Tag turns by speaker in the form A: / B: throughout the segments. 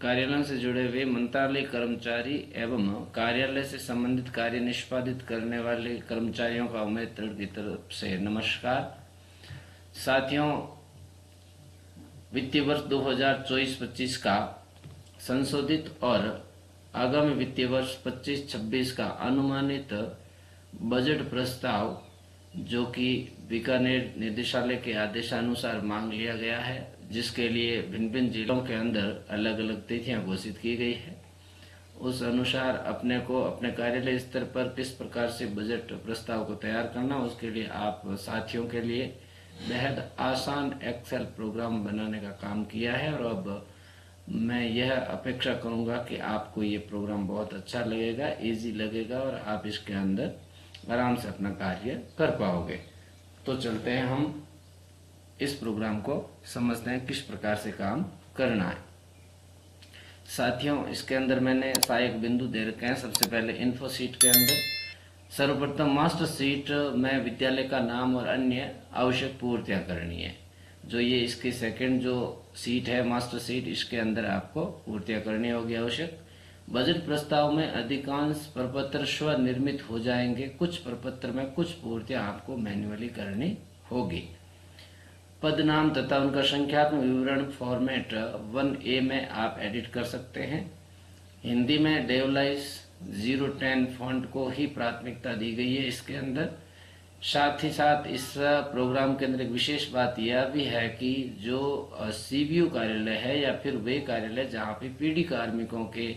A: कार्यालयों से जुड़े हुए मंत्रालय कर्मचारी एवं कार्यालय से संबंधित कार्य निष्पादित करने वाले कर्मचारियों का उम्मीद की तरफ से नमस्कार। साथियों, वित्तीय वर्ष 2024-25 का संशोधित और आगामी वित्तीय वर्ष 25-26 का अनुमानित बजट प्रस्ताव जो कि बीकानेर निदेशालय के आदेशानुसार मांग लिया गया है, जिसके लिए भिन्न भिन्न जिलों के अंदर अलग अलग तिथियां घोषित की गई है, उस अनुसार अपने को अपने कार्यालय स्तर पर किस प्रकार से बजट प्रस्ताव को तैयार करना, उसके लिए आप साथियों के लिए बेहद आसान एक्सेल प्रोग्राम बनाने का काम किया है। और अब मैं यह अपेक्षा करूंगा कि आपको ये प्रोग्राम बहुत अच्छा लगेगा, इजी लगेगा और आप इसके अंदर आराम से अपना कार्य कर पाओगे। तो चलते हैं, हम इस प्रोग्राम को समझते हैं किस प्रकार से काम करना है। साथियों, इसके अंदर मैंने सहायक बिंदु दे रखे हैं। सबसे पहले इन्फो सीट के अंदर सर्वप्रथम मास्टर सीट में विद्यालय का नाम और अन्य आवश्यक पूर्तियां करनी है। जो ये इसकी सेकंड जो सीट है मास्टर सीट, इसके अंदर आपको पूर्तियां करनी होगी आवश्यक। बजट प्रस्ताव में अधिकांश प्रपत्र स्वनिर्मित हो जाएंगे, कुछ प्रपत्र में कुछ पूर्तियां आपको मैन्युअली करनी होगी। पद नाम तथा उनका संख्यात्मक विवरण फॉर्मेट 1A में आप एडिट कर सकते हैं। हिंदी में डेवलाइस 010 फॉन्ट को ही प्राथमिकता दी गई है इसके अंदर। साथ ही साथ इस प्रोग्राम के अंदर एक विशेष बात यह भी है कि जो CBU कार्यालय है या फिर वे कार्यालय जहाँ पे PD कार्मिकों के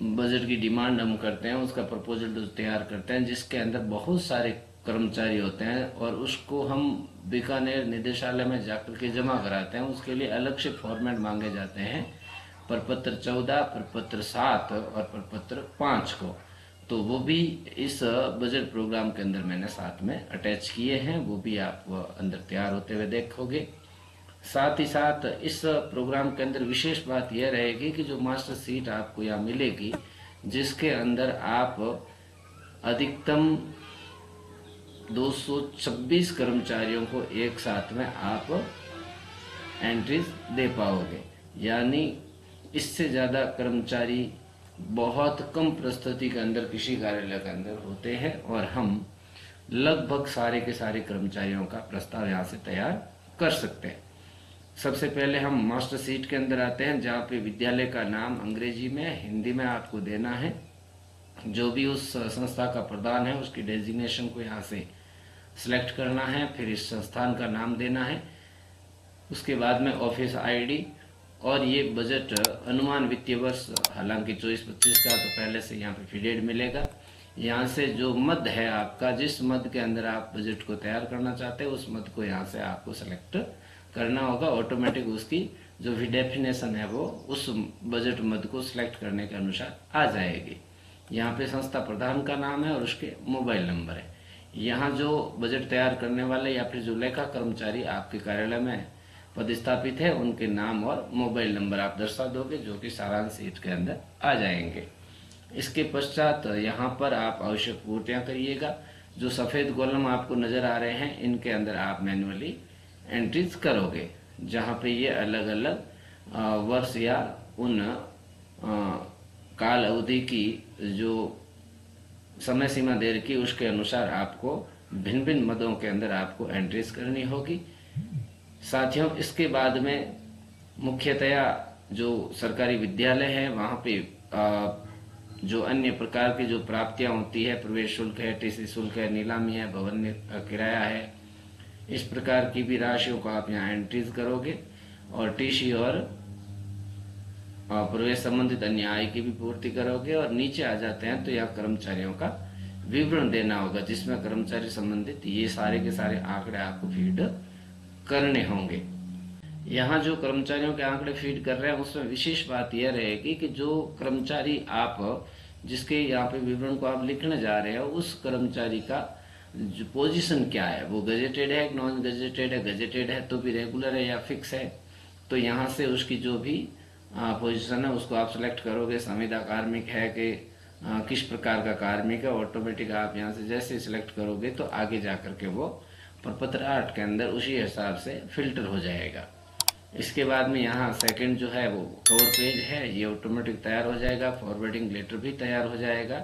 A: बजट की डिमांड हम करते हैं, उसका प्रपोजल जो तैयार करते हैं, जिसके अंदर बहुत सारे कर्मचारी होते हैं और उसको हम बीकानेर निदेशालय में जाकर के जमा कराते हैं, उसके लिए अलग से फॉर्मेट मांगे जाते हैं, प्रपत्र 14, प्रपत्र 7 और प्रपत्र 5 को। तो वो भी इस बजट प्रोग्राम के अंदर मैंने साथ में अटैच किए हैं, वो भी आप अंदर तैयार होते हुए देखोगे। साथ ही साथ इस प्रोग्राम के अंदर विशेष बात यह रहेगी कि जो मास्टर सीट आपको यहाँ मिलेगी, जिसके अंदर आप अधिकतम 226 कर्मचारियों को एक साथ में आप एंट्रीज दे पाओगे। यानी इससे ज्यादा कर्मचारी बहुत कम प्रस्तुति के अंदर किसी कार्यालय के अंदर होते हैं और हम लगभग सारे के सारे कर्मचारियों का प्रस्ताव यहाँ से तैयार कर सकते हैं। सबसे पहले हम मास्टर सीट के अंदर आते हैं, जहाँ पे विद्यालय का नाम अंग्रेजी में, हिंदी में आपको देना है। जो भी उस संस्था का प्रधान है उसकी डेजिग्नेशन को यहाँ से सिलेक्ट करना है, फिर इस संस्थान का नाम देना है। उसके बाद में ऑफिस ID और ये बजट अनुमान वित्तीय वर्ष, हालांकि 24-25 का तो पहले से यहाँ पे पीरियड मिलेगा। यहाँ से जो मद है आपका, जिस मद के अंदर आप बजट को तैयार करना चाहते हैं, उस मद को यहाँ से आपको सेलेक्ट करना होगा। ऑटोमेटिक उसकी जो भी डेफिनेशन है वो उस बजट मद को सिलेक्ट करने के अनुसार आ जाएगी। यहाँ पे संस्था प्रधान का नाम है और उसके मोबाइल नंबर है। यहाँ जो बजट तैयार करने वाले या फिर जो लेखा कर्मचारी आपके कार्यालय में पदस्थापित है, उनके नाम और मोबाइल नंबर आप दर्शा दोगे, जो कि सारांश सीट के अंदर आ जाएंगे। इसके पश्चात यहाँ पर आप आवश्यक पूर्तियां करिएगा। जो सफेद कॉलम आपको नजर आ रहे हैं, इनके अंदर आप मैन्युअली एंट्रीज करोगे, जहाँ पे ये अलग अलग वर्ष या उन काल अवधि की जो समय सीमा दे रखी, उसके अनुसार आपको भिन्न भिन्न मदों के अंदर आपको एंट्रीज करनी होगी। साथियों, इसके बाद में मुख्यतया जो सरकारी विद्यालय है वहाँ पे जो अन्य प्रकार की जो प्राप्तियां होती है, प्रवेश शुल्क है, TC शुल्क है, नीलामी है, भवन किराया है, इस प्रकार की भी राशियों को आप यहाँ एंट्रीज करोगे और TC और प्रवेश संबंधित अन्य आय की भी पूर्ति करोगे। और नीचे आ जाते हैं तो यहाँ कर्मचारियों का विवरण देना होगा, जिसमें कर्मचारी संबंधित ये सारे के सारे आंकड़े आपको फीड करने होंगे। यहाँ जो कर्मचारियों के आंकड़े फीड कर रहे हैं, उसमें विशेष बात यह रहेगी कि जो कर्मचारी आप जिसके यहाँ पे विवरण को आप लिखने जा रहे हो, उस कर्मचारी का जो पोजीशन क्या है, वो गजेटेड है, नॉन गजेटेड है, गजेटेड है तो भी रेगुलर है या फिक्स है। तो यहाँ से उसकी जो भी पोजीशन है उसको आप सिलेक्ट करोगे। संविदा कार्मिक है कि किस प्रकार का कार्मिक है, ऑटोमेटिक आप यहाँ से जैसे सिलेक्ट करोगे तो आगे जाकर के वो प्रपत्र 8 के अंदर उसी हिसाब से फिल्टर हो जाएगा। इसके बाद में यहाँ सेकंड जो है वो कवर पेज है, ये ऑटोमेटिक तैयार हो जाएगा। फॉरवर्डिंग लेटर भी तैयार हो जाएगा।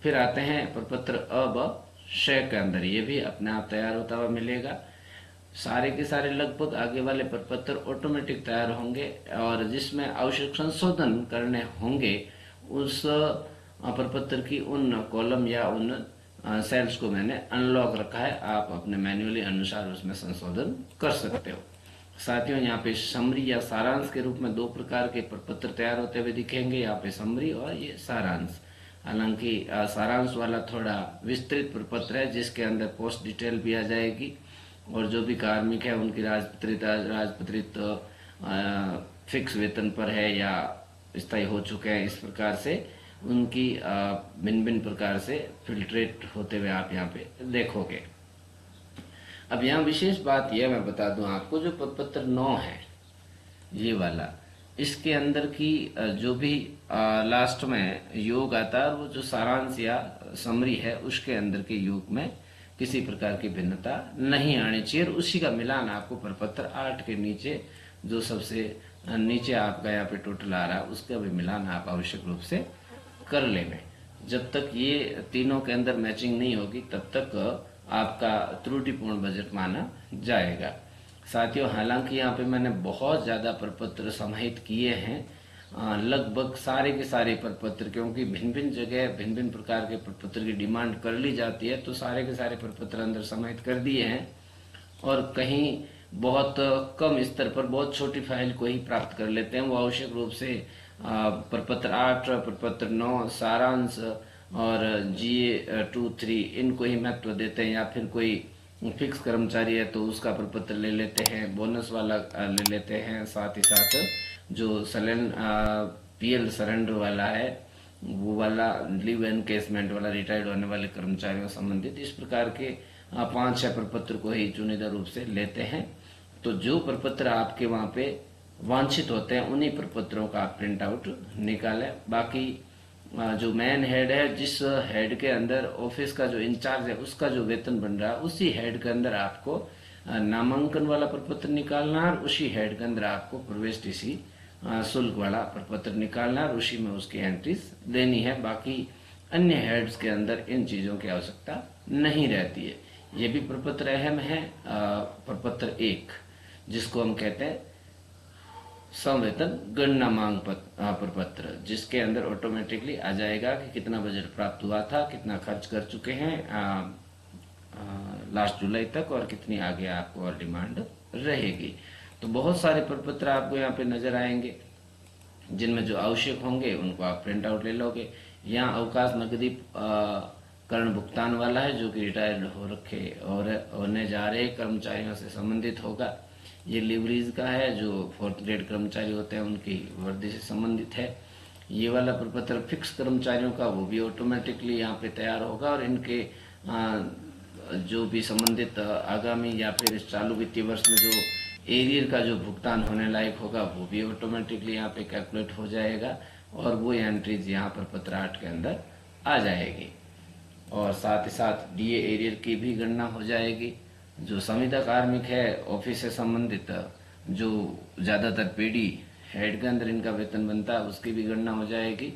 A: फिर आते हैं प्रपत्र अ ब श के अंदर, ये भी अपने आप तैयार होता हुआ मिलेगा। सारे के सारे लगभग आगे वाले प्रपत्र ऑटोमेटिक तैयार होंगे, और जिसमें आवश्यक संशोधन करने होंगे उस प्रपत्र की उन कॉलम या उन सेल्स को मैंने अनलॉक रखा है। आप अपने मैन्युअली अनुसार उसमें संशोधन कर सकते हो। साथियों, यहाँ पे समरी या सारांश के रूप में दो प्रकार के प्रपत्र तैयार होते हुए दिखेंगे। यहाँ पे समरी और ये सारांश। हालांकि सारांश वाला थोड़ा विस्तृत प्रपत्र है, जिसके अंदर पोस्ट डिटेल भी आ जाएगी, और जो भी कार्मिक है उनकी राजपत्रित फिक्स वेतन पर है या स्थायी हो चुके हैं, इस प्रकार से उनकी भिन्न भिन्न प्रकार से फिल्ट्रेट होते हुए आप यहाँ पे देखोगे। अब यहाँ विशेष बात यह मैं बता दूं आपको, जो प्रपत्र 9 है ये वाला, इसके अंदर की जो भी लास्ट में योग आता है, वो जो सारांश या समरी है उसके अंदर के योग में किसी प्रकार की भिन्नता नहीं आनी चाहिए। उसी का मिलान आपको प्रपत्र 8 के नीचे जो सबसे नीचे आपका यहाँ पे टोटल आ रहा है उसका भी मिलान आप आवश्यक रूप से कर लेंगे। जब तक ये तीनों के अंदर मैचिंग नहीं होगी तब तक आपका त्रुटिपूर्ण बजट माना जाएगा। साथियों, हालांकि यहाँ पे मैंने बहुत ज्यादा प्रपत्र समाहित किए हैं, लगभग सारे के सारे प्रपत्र, क्योंकि भिन्न भिन्न जगह भिन्न भिन्न प्रकार के प्रपत्र की डिमांड कर ली जाती है, तो सारे के सारे प्रपत्र अंदर समाहित कर दिए हैं। और कहीं बहुत कम स्तर पर बहुत छोटी फाइल को ही प्राप्त कर लेते हैं, वो आवश्यक रूप से प्रपत्र 8, प्रपत्र 9, सारांश और GA 2, 3 इनको ही महत्व देते हैं, या फिर कोई फिक्स कर्मचारी है तो उसका प्रपत्र ले लेते हैं, बोनस वाला ले लेते हैं, साथ ही साथ जो PL सरेंडर वाला है वो वाला, लीव एनकेसमेंट वाला, रिटायर्ड होने वाले कर्मचारियों संबंधित, इस प्रकार के 5-6 प्रपत्र को ही चुनिंदा रूप से लेते हैं। तो जो प्रपत्र आपके वहां पे वांछित होते हैं उन्हीं प्रपत्रों का आप प्रिंट आउट निकालें। बाकी जो मेन हेड है, जिस हेड के अंदर ऑफिस का जो इंचार्ज है उसका जो वेतन बन रहा है, उसी हेड के अंदर आपको नामांकन वाला प्रपत्र निकालना है, और उसी हेड के अंदर आपको प्रवेश TC शुल्क वाला प्रपत्र निकालना है, और उसी में उसकी एंट्रीज देनी है। बाकी अन्य हेड्स के अंदर इन चीजों की आवश्यकता नहीं रहती है। ये भी प्रपत्र अहम है। प्रपत्र 1 जिसको हम कहते हैं संवेतन गणना मांग प्रपत्र, जिसके अंदर ऑटोमेटिकली आ जाएगा कि कितना बजट प्राप्त हुआ था, कितना खर्च कर चुके हैं लास्ट जुलाई तक, और कितनी आगे आपको और डिमांड रहेगी। तो बहुत सारे प्रपत्र आपको यहाँ पे नजर आएंगे, जिनमें जो आवश्यक होंगे उनको आप प्रिंट आउट ले लोगे। यहाँ अवकाश नकदी करण भुगतान वाला है, जो कि रिटायर्ड हो रखे और होने जा रहे कर्मचारियों से संबंधित होगा। ये लिवरीज का है, जो 4th ग्रेड कर्मचारी होते हैं उनकी वर्दी से संबंधित है। ये वाला प्रपत्र फिक्स कर्मचारियों का, वो भी ऑटोमेटिकली यहाँ पे तैयार होगा, और इनके जो भी संबंधित आगामी या फिर इस चालू वित्तीय वर्ष में जो एरियर का जो भुगतान होने लायक होगा वो भी ऑटोमेटिकली यहाँ पे कैलकुलेट हो जाएगा, और वो एंट्रीज यहाँ प्रपत्र 8 के अंदर आ जाएगी। और साथ ही साथ DA एरियर की भी गणना हो जाएगी। जो संविदा कार्मिक है ऑफिस से संबंधित, जो ज्यादातर PD हेड के अंदर इनका वेतन बनता है, उसकी भी गणना हो जाएगी।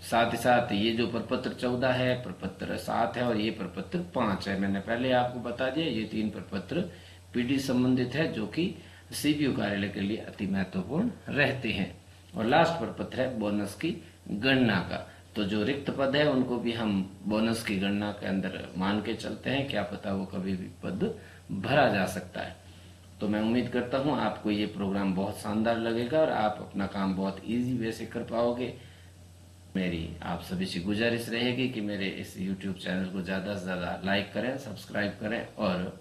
A: साथ ही साथ ये जो प्रपत्र 14 है, प्रपत्र 7 है, और ये प्रपत्र 5 है, मैंने पहले आपको बता दिया, ये 3 प्रपत्र PD संबंधित है, जो कि CPU कार्यालय के लिए अति महत्वपूर्ण रहते हैं। और लास्ट प्रपत्र है बोनस की गणना का। तो जो रिक्त पद है उनको भी हम बोनस की गणना के अंदर मान के चलते हैं, क्या पता वो कभी भी पद भरा जा सकता है। तो मैं उम्मीद करता हूं आपको ये प्रोग्राम बहुत शानदार लगेगा और आप अपना काम बहुत इजी वे से कर पाओगे। मेरी आप सभी से गुजारिश रहेगी कि मेरे इस YouTube चैनल को ज्यादा से ज्यादा लाइक करें, सब्सक्राइब करें, और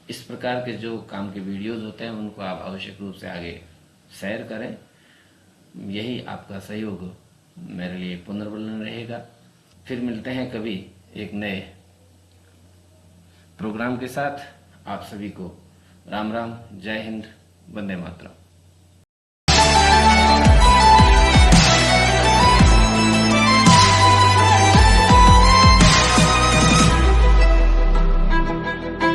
A: इस प्रकार के जो काम के वीडियोज होते हैं उनको आप आवश्यक रूप से आगे शेयर करें। यही आपका सहयोग मेरे लिए पुनर्बलन रहेगा। फिर मिलते हैं कभी एक नए प्रोग्राम के साथ। आप सभी को राम राम, जय हिंद, वंदे मातरम।